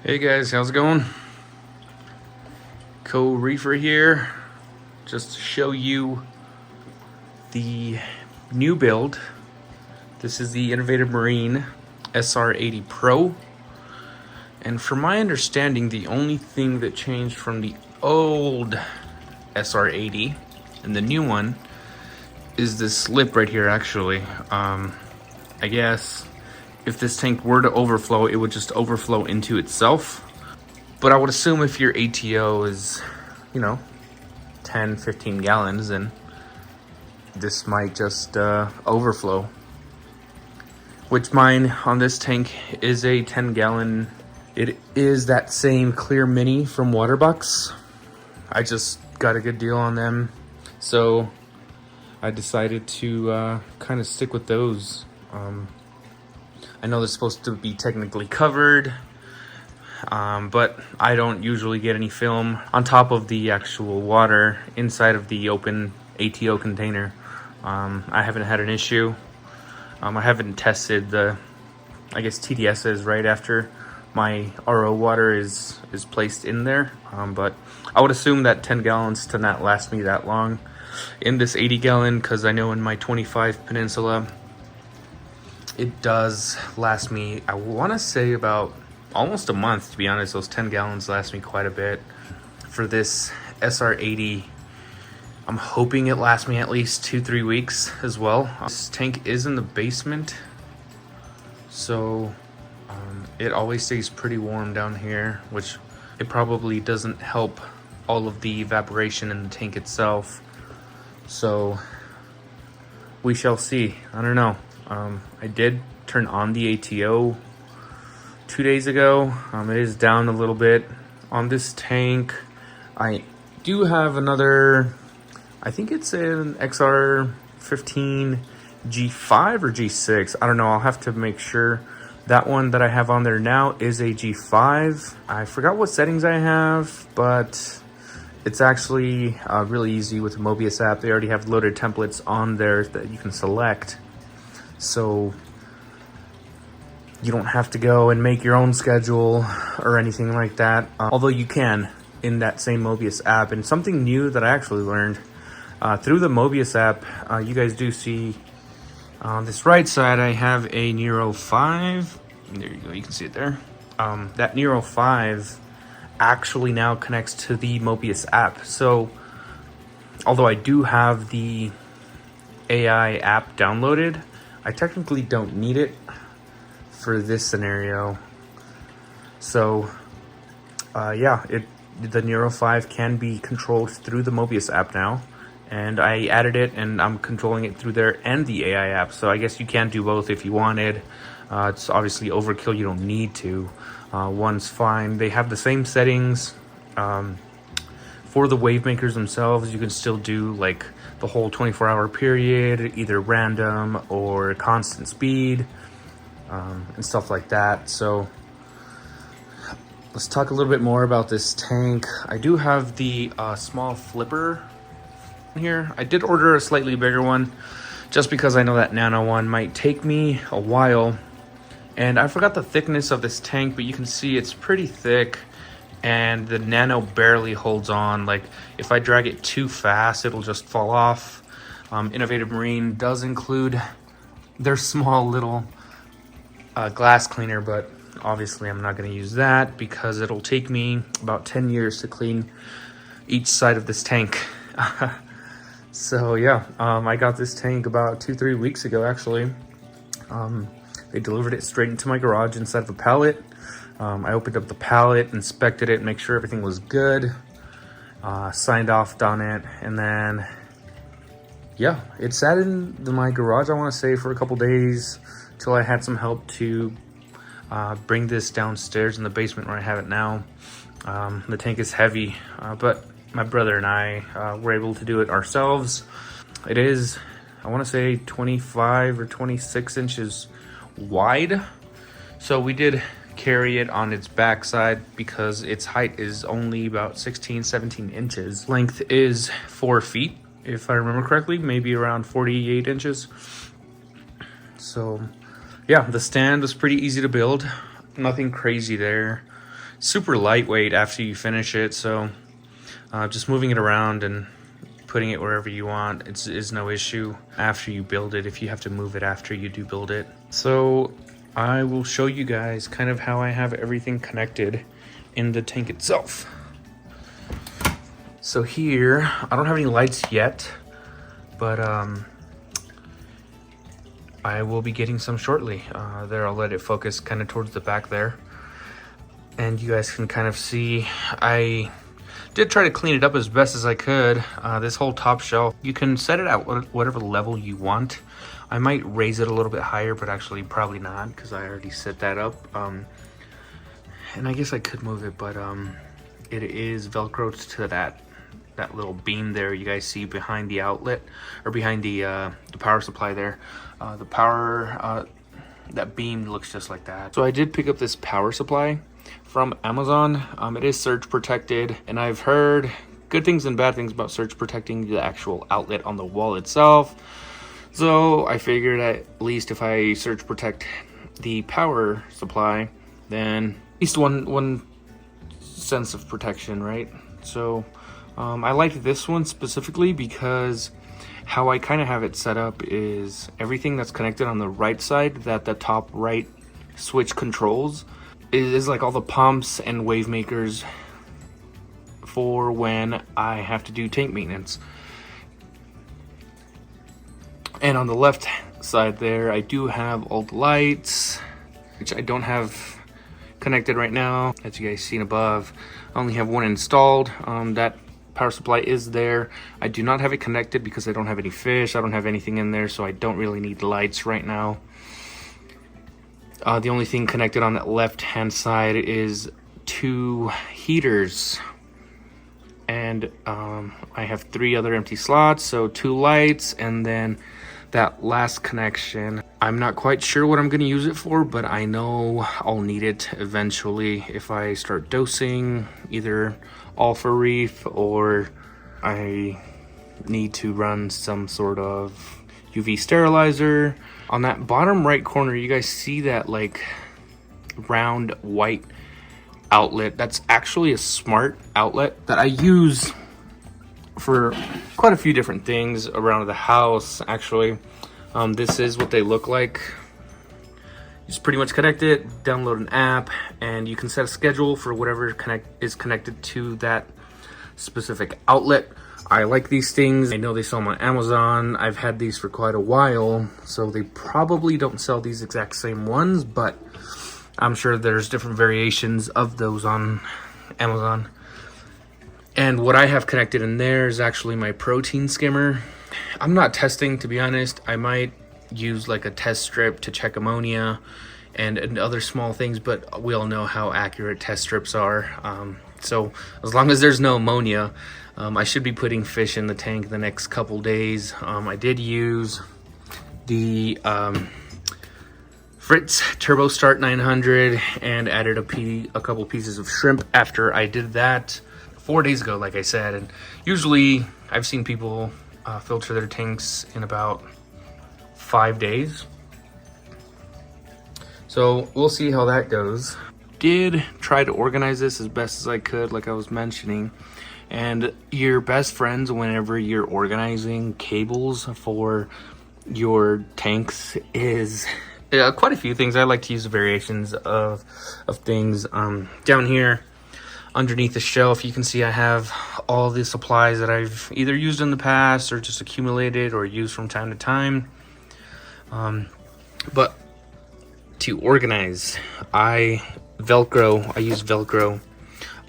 Hey guys, how's it going? Co-Reefer here, just to show you the new build. This is the Innovative Marine SR80 Pro, and from my understanding, the only thing that changed from the old SR80 and the new one is this lip right here. Actually, I guess if this tank were to overflow, it would just overflow into itself. But I would assume if your ATO is, 10, 15 gallons, then this might just overflow. Which mine on this tank is a 10 gallon. It is that same Clear Mini from Waterbucks. I just got a good deal on them, so I decided to kind of stick with those. I know they're supposed to be technically covered, but I don't usually get any film on top of the actual water inside of the open ATO container. I haven't had an issue. I haven't tested the, TDSs right after my RO water is placed in there, but I would assume that 10 gallons to not last me that long in this 80 gallon, because I know in my 25 Peninsula it does last me, I want to say, about almost a month. To be honest, those 10 gallons last me quite a bit. For this SR80, I'm hoping it lasts me at least 2-3 weeks as well. This tank is in the basement, so it always stays pretty warm down here, which it probably doesn't help all of the evaporation in the tank itself. So we shall see. I don't know. I did turn on the ATO 2 days ago. It is down a little bit on this tank. I do have another, I think it's an XR15 G5 or G6. I don't know. I'll have to make sure. That one that I have on there now is a G5. I forgot what settings I have, but it's actually really easy with the Mobius app. They already have loaded templates on there that you can select, so you don't have to go and make your own schedule or anything like that. Although you can in that same Mobius app. And something new that I actually learned through the Mobius app, you guys do see on this right side, I have a Nero 5. There you go, you can see it there. That Nero 5 actually now connects to the Mobius app. So although I do have the AI app downloaded, I technically don't need it for this scenario. So the Nero 5 can be controlled through the Mobius app now, and I added it and I'm controlling it through there and the AI app. So I guess you can do both if you wanted. It's obviously overkill, you don't need to. One's fine. They have the same settings. For the wave makers themselves, you can still do like the whole 24-hour period, either random or constant speed, and stuff like that. So let's talk a little bit more about this tank. I do have the small flipper here. I did order a slightly bigger one just because I know that nano one might take me a while. And I forgot the thickness of this tank, but you can see it's pretty thick, and the nano barely holds on. Like if I drag it too fast, it'll just fall off. Innovative Marine does include their small little glass cleaner, but obviously I'm not going to use that because it'll take me about 10 years to clean each side of this tank. So yeah, I got this tank about 2-3 weeks ago actually. They delivered it straight into my garage inside of a pallet. I opened up the pallet, inspected it, make sure everything was good, signed off on it, and then yeah, it sat in my garage, I want to say, for a couple days till I had some help to bring this downstairs in the basement where I have it now. The tank is heavy, but my brother and I were able to do it ourselves. It is, I want to say, 25 or 26 inches wide. So we did carry it on its backside because its height is only about 16-17 inches. Length is 4 feet, if I remember correctly, maybe around 48 inches. So yeah, the stand was pretty easy to build. Nothing crazy there. super lightweight after you finish it, so just moving it around and putting it wherever you want is no issue after you build it, if you have to move it after you do build it. So I will show you guys kind of how I have everything connected in the tank itself. So here, I don't have any lights yet, but I will be getting some shortly. There, I'll let it focus kind of towards the back there. And you guys can kind of see, I did try to clean it up as best as I could. This whole top shelf, you can set it at whatever level you want. I might raise it a little bit higher, but actually probably not, because I already set that up. And I guess I could move it, but it is Velcroed to that little beam there you guys see behind the outlet, or behind the power supply there. The power, that beam looks just like that. So I did pick up this power supply from Amazon. It is surge protected, and I've heard good things and bad things about surge protecting the actual outlet on the wall itself. So I figured at least if I surge protect the power supply, then at least one sense of protection, right? So I liked this one specifically because how I kind of have it set up is everything that's connected on the right side that the top right switch controls is like all the pumps and wave makers for when I have to do tank maintenance. And on the left side there, I do have all the lights, which I don't have connected right now. As you guys seen above, I only have one installed. That power supply is there. I do not have it connected because I don't have any fish. I don't have anything in there, so I don't really need lights right now. The only thing connected on that left hand side is 2 heaters, and I have 3 other empty slots, so 2 lights, and then that last connection, I'm not quite sure what I'm going to use it for, but I know I'll need it eventually if I start dosing either Alpha Reef, or I need to run some sort of UV sterilizer. On that bottom right corner, you guys see that like round white outlet? That's actually a smart outlet that I use for quite a few different things around the house, actually. This is what they look like. You just pretty much connect it, download an app, and you can set a schedule for whatever is connected to that specific outlet. I like these things. I know they sell them on Amazon. I've had these for quite a while, so they probably don't sell these exact same ones, but I'm sure there's different variations of those on Amazon. And what I have connected in there is actually my protein skimmer. I'm not testing, to be honest. I might use like a test strip to check ammonia and other small things, but we all know how accurate test strips are. So as long as there's no ammonia, I should be putting fish in the tank the next couple days. I did use the Fritz Turbo Start 900 and added a couple pieces of shrimp after I did that 4 days ago, like I said. And usually I've seen people filter their tanks in about 5 days. So we'll see how that goes. Did try to organize this as best as I could, like I was mentioning. And your best friends whenever you're organizing cables for your tanks is quite a few things. I like to use variations of things. Down here underneath the shelf, you can see I have all the supplies that I've either used in the past or just accumulated or used from time to time. But to organize, I use Velcro.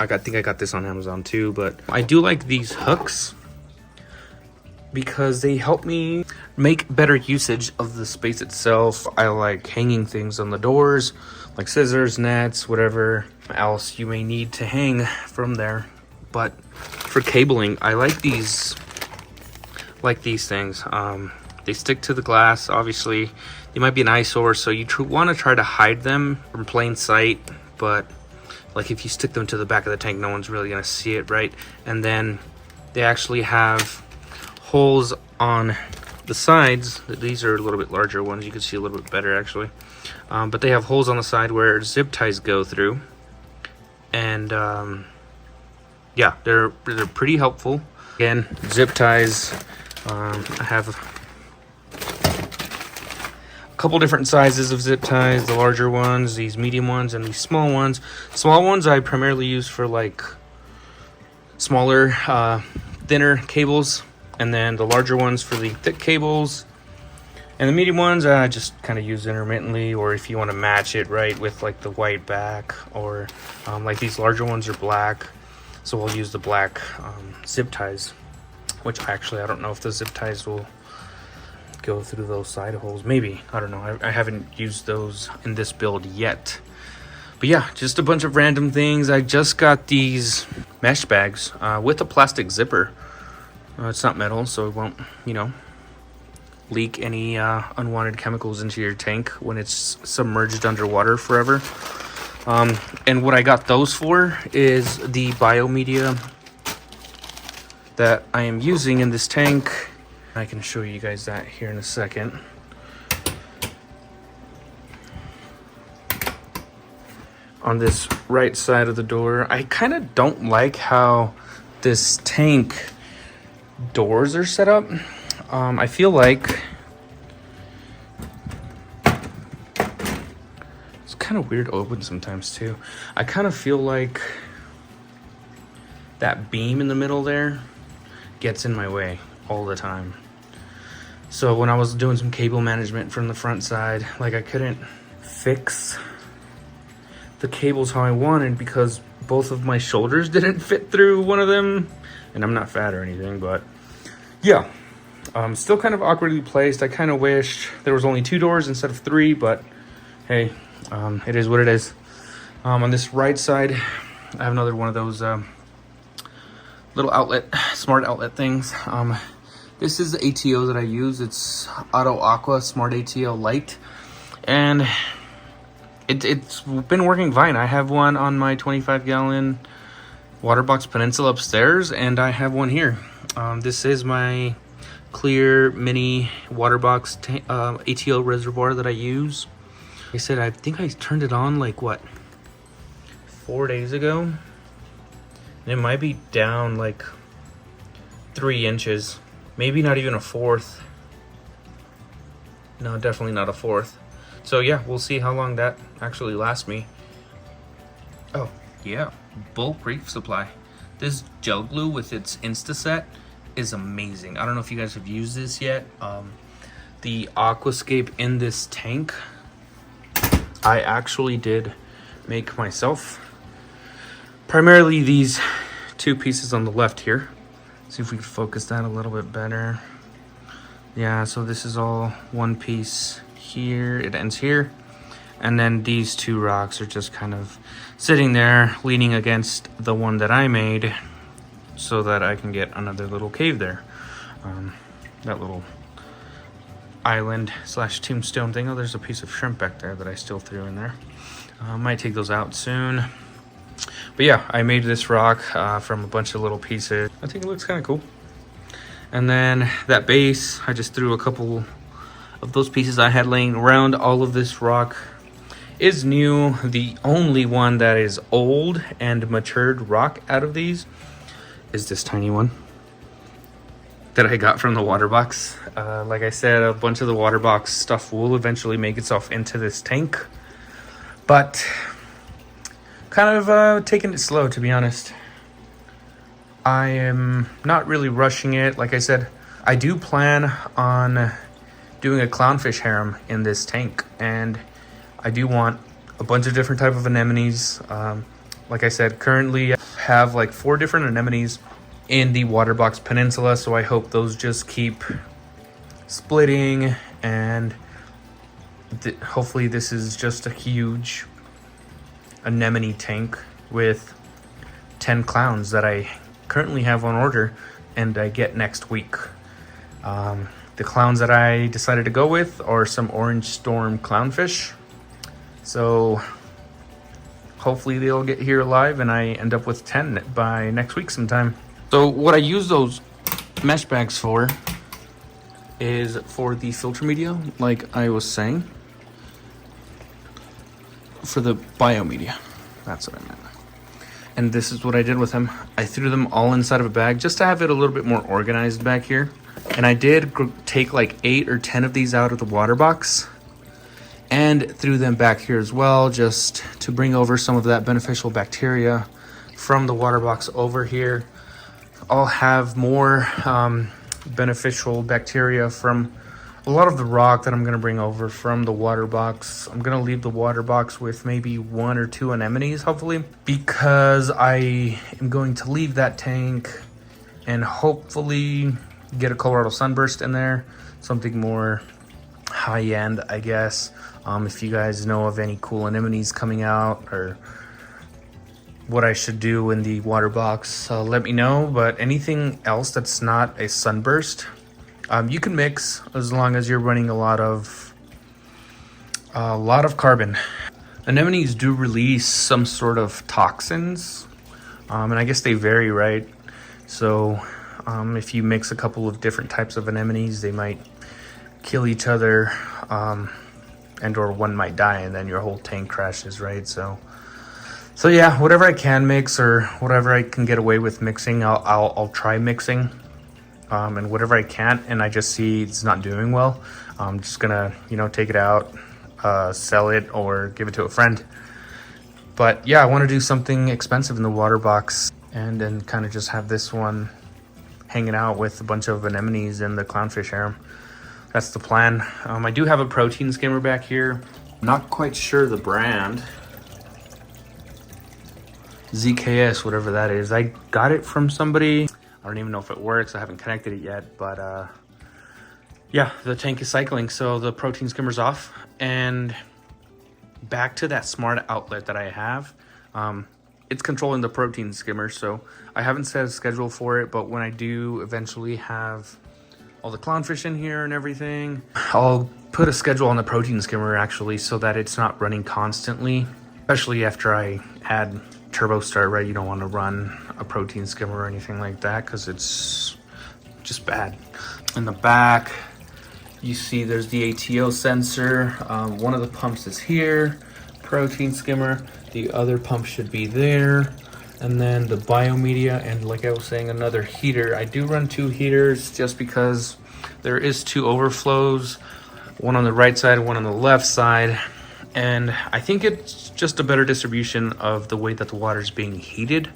I think I got this on Amazon too, but I do like these hooks because they help me make better usage of the space itself. I like hanging things on the doors, like scissors, nets, whatever else you may need to hang from there. But for cabling, I like these things. They stick to the glass. Obviously, they might be an eyesore, so you want to try to hide them from plain sight, but like if you stick them to the back of the tank, no one's really gonna see it, right? And then they actually have holes on the sides. These are a little bit larger ones. You can see a little bit better, actually. But they have holes on the side where zip ties go through. and yeah, they're pretty helpful. Again, zip ties. I have a couple different sizes of zip ties, the larger ones, these medium ones, and these small ones. Small ones I primarily use for like smaller, thinner cables, and then the larger ones for the thick cables. And the medium ones I just kind of use intermittently, or if you want to match it right with like the white back, or like these larger ones are black, so we'll use the black zip ties, which actually I don't know if the zip ties will go through those side holes. Maybe, I don't know. I haven't used those in this build yet. But yeah, just a bunch of random things. I just got these mesh bags with a plastic zipper. It's not metal, so it won't, you know, leak any unwanted chemicals into your tank when it's submerged underwater forever. And what I got those for is the biomedia that I am using in this tank. I can show you guys that here in a second. On this right side of the door, I kind of don't like how this tank doors are set up. I feel like it's kind of weird to open sometimes too. I kind of feel like that beam in the middle there gets in my way all the time. So when I was doing some cable management from the front side, like I couldn't fix the cables how I wanted because both of my shoulders didn't fit through one of them. And I'm not fat or anything, but yeah. Still kind of awkwardly placed. I kind of wished there was only 2 doors instead of 3, but hey, it is what it is. On this right side, I have another one of those little outlet, smart outlet things. This is the ATO that I use. It's Auto Aqua Smart ATO Lite, and it's been working fine. I have one on my 25-gallon water box Peninsula upstairs, and I have one here. This is my clear mini water box ATO reservoir that I use. Like I said, I think I turned it on like what, 4 days ago, and it might be down like 3 inches, maybe not even a fourth. No, definitely not a fourth. So yeah, we'll see how long that actually lasts me. Oh yeah, bulk reef supply. This gel glue with its Instaset is amazing. I don't know if you guys have used this yet. The aquascape in this tank I actually did make myself. Primarily these 2 pieces on the left here. See if we can focus that a little bit better. Yeah, so this is all one piece here. It ends here. And then these 2 rocks are just kind of sitting there leaning against the one that I made, so that I can get another little cave there. That little island slash tombstone thing. Oh, there's a piece of shrimp back there that I still threw in there. Might take those out soon. But yeah, I made this rock from a bunch of little pieces. I think it looks kind of cool. And then that base, I just threw a couple of those pieces I had laying around. All of this rock is new. The only one that is old and matured rock out of these is this tiny one that I got from the water box. Like I said, a bunch of the water box stuff will eventually make itself into this tank, but kind of taking it slow, to be honest. I am not really rushing it. Like I said, I do plan on doing a clownfish harem in this tank, and I do want a bunch of different type of anemones. Like I said, currently I have like 4 different anemones in the water box Peninsula, so I hope those just keep splitting, and hopefully this is just a huge anemone tank with 10 clowns that I currently have on order and I get next week. The clowns that I decided to go with are some orange storm clownfish, so hopefully they'll get here alive and I end up with 10 by next week sometime. So what I use those mesh bags for is for the filter media, like I was saying. For the biomedia, that's what I meant. And this is what I did with them. I threw them all inside of a bag just to have it a little bit more organized back here. And I did take like 8 or 10 of these out of the water box and threw them back here as well, just to bring over some of that beneficial bacteria from the water box over here. I'll have more beneficial bacteria from a lot of the rock that I'm going to bring over from the water box. I'm going to leave the water box with maybe 1 or 2 anemones, hopefully, because I am going to leave that tank and hopefully get a Colorado sunburst in there, something more high-end, I guess. If you guys know of any cool anemones coming out or what I should do in the water box, let me know. But anything else that's not a sunburst, you can mix as long as you're running a lot of carbon. Anemones do release some sort of toxins, and I guess they vary, right? So if you mix a couple of different types of anemones, they might kill each other, and or one might die, and then your whole tank crashes, right? So yeah, whatever I can mix or whatever I can get away with mixing, I'll try mixing. And whatever I can't, and I just see it's not doing well, I'm just gonna, take it out, sell it, or give it to a friend. But yeah, I want to do something expensive in the water box, and then kind of just have this one hanging out with a bunch of anemones in the clownfish harem. That's the plan. I do have a protein skimmer back here. Not quite sure the brand. ZKS, whatever that is. I got it from somebody. I don't even know if it works. I haven't connected it yet, but yeah, the tank is cycling, so the protein skimmer's off. And back to that smart outlet that I have. It's controlling the protein skimmer, so I haven't set a schedule for it, but when I do eventually have all the clownfish in here and everything, I'll put a schedule on the protein skimmer actually, so that it's not running constantly, especially after I add turbo start, right? You don't want to run a protein skimmer or anything like that because it's just bad. In the back, you see there's the ATO sensor. One of the pumps is here, protein skimmer. The other pump should be there. And then the biomedia, and like I was saying, another heater. I do run 2 heaters just because there is 2 overflows, one on the right side, one on the left side. And I think it's just a better distribution of the way that the water is being heated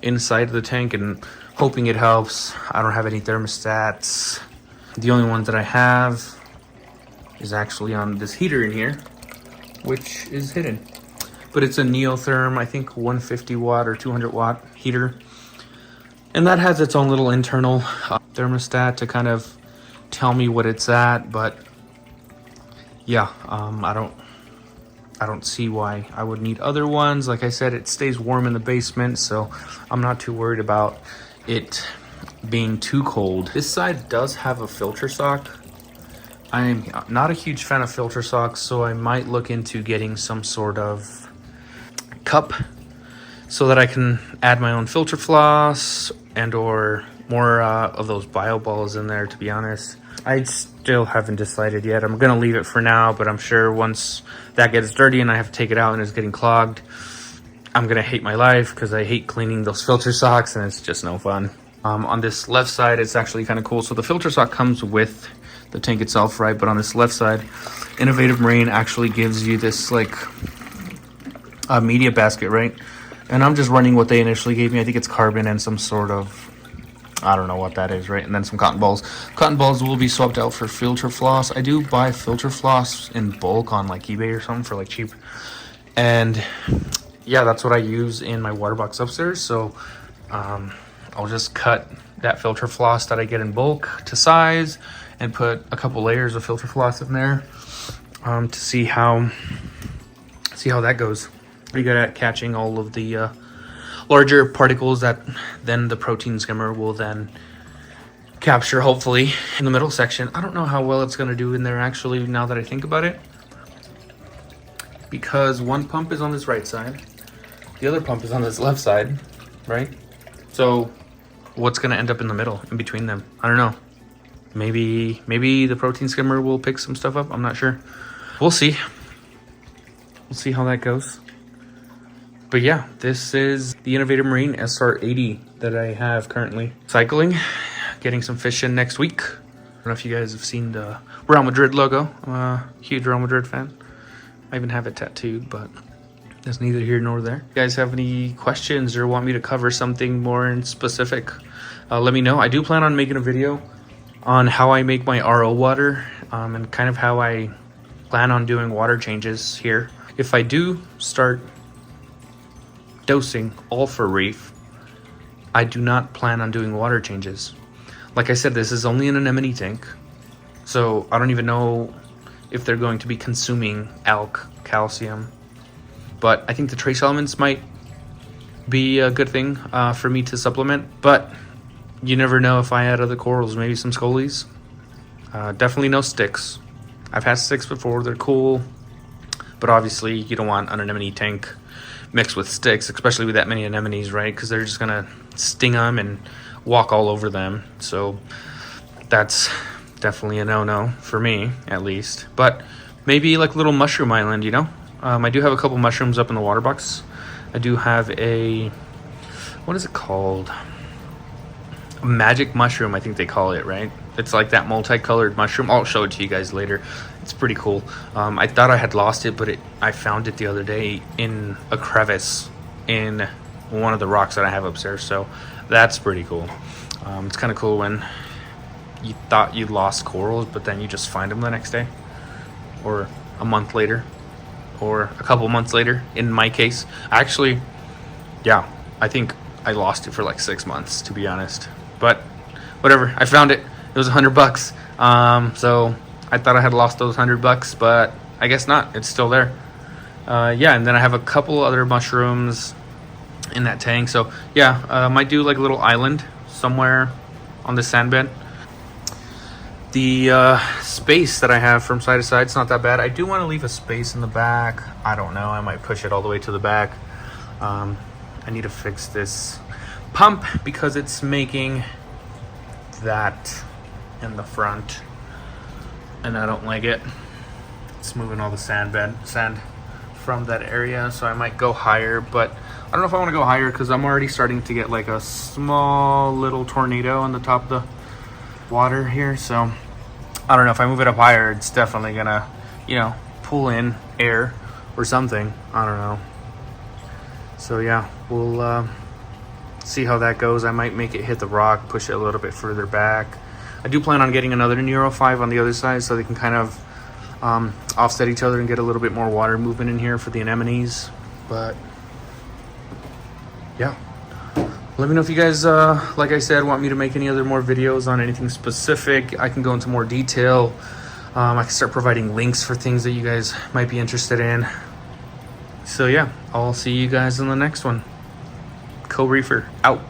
inside of the tank, and hoping it helps. I don't have any thermostats. The only one that I have is actually on this heater in here, which is hidden. But it's a Neotherm, I think 150 watt or 200 watt heater. And that has its own little internal thermostat to kind of tell me what it's at. But yeah, I don't see why I would need other ones. Like I said, it stays warm in the basement, so I'm not too worried about it being too cold. This side does have a filter sock. I'm not a huge fan of filter socks, so I might look into getting some sort of cup so that I can add my own filter floss and or more of those bio balls in there, to be honest. I still haven't decided yet. I'm gonna leave it for now, but I'm sure once that gets dirty and I have to take it out and it's getting clogged, I'm gonna hate my life because I hate cleaning those filter socks and it's just no fun. On this left side, it's actually kind of cool. So the filter sock comes with the tank itself, right? But on this left side, Innovative Marine actually gives you this like a media basket, right? And I'm just running what they initially gave me. I think it's carbon and some sort of, I don't know what that is, right? And then some cotton balls. Cotton balls will be swapped out for filter floss. I do buy filter floss in bulk on like eBay or something for like cheap. And yeah, that's what I use in my water box upstairs. So I'll just cut that filter floss that I get in bulk to size and put a couple layers of filter floss in there to see how that goes. Pretty good at catching all of the larger particles that then the protein skimmer will then capture, hopefully, in the middle section. I don't know how well it's going to do in there, actually, now that I think about it. Because one pump is on this right side. The other pump is on this left side, right? So what's going to end up in the middle, in between them? I don't know. Maybe the protein skimmer will pick some stuff up. I'm not sure. We'll see. We'll see how that goes. But yeah, this is the Innovative Marine SR80 that I have currently cycling, getting some fish in next week. I don't know if you guys have seen the Real Madrid logo. I'm a huge Real Madrid fan. I even have it tattooed, but that's neither here nor there. If you guys have any questions or want me to cover something more in specific, let me know. I do plan on making a video on how I make my RO water and kind of how I plan on doing water changes here. If I do start dosing all for reef, I do not plan on doing water changes. Like I said, this is only an anemone tank, so I don't even know if they're going to be consuming ALK, calcium, but I think the trace elements might be a good thing for me to supplement. But you never know if I add other corals, maybe some scolies. Definitely no sticks. I've had sticks before, they're cool, but obviously you don't want an anemone tank mixed with sticks, especially with that many anemones, right? Because they're just gonna sting them and walk all over them. So that's definitely a no-no for me, at least. But maybe like a little mushroom island, you know? I do have a couple mushrooms up in the water box. I do have a, what is it called? A magic mushroom, I think they call it, right? It's like that multicolored mushroom. I'll show it to you guys later. It's pretty cool. I thought I had lost it, but I found it the other day in a crevice in one of the rocks that I have upstairs. So that's pretty cool. It's kind of cool when you thought you lost corals, but then you just find them the next day or a month later or a couple months later. In my case, actually, yeah, I think I lost it for like 6 months, to be honest. But whatever, I found it. It was $100. So I thought I had lost those $100, but I guess not. It's still there. Yeah, and then I have a couple other mushrooms in that tank. So yeah, might do like a little island somewhere on the sand bed. The space that I have from side to side, it's not that bad. I do want to leave a space in the back. I don't know. I might push it all the way to the back. I need to fix this pump because it's making that in the front, and I don't like it. It's moving all the sand from that area, so I might go higher, but I don't know if I want to go higher because I'm already starting to get like a small little tornado on the top of the water here. So I don't know, if I move it up higher, it's definitely gonna, you know, pull in air or something. I don't know. So yeah, we'll see how that goes. I might make it hit the rock, push it a little bit further back. I do plan on getting another Nero 5 on the other side so they can kind of offset each other and get a little bit more water movement in here for the anemones. But yeah, let me know if you guys, like I said, want me to make any other more videos on anything specific. I can go into more detail. I can start providing links for things that you guys might be interested in. So yeah, I'll see you guys in the next one. Co-Reefer out.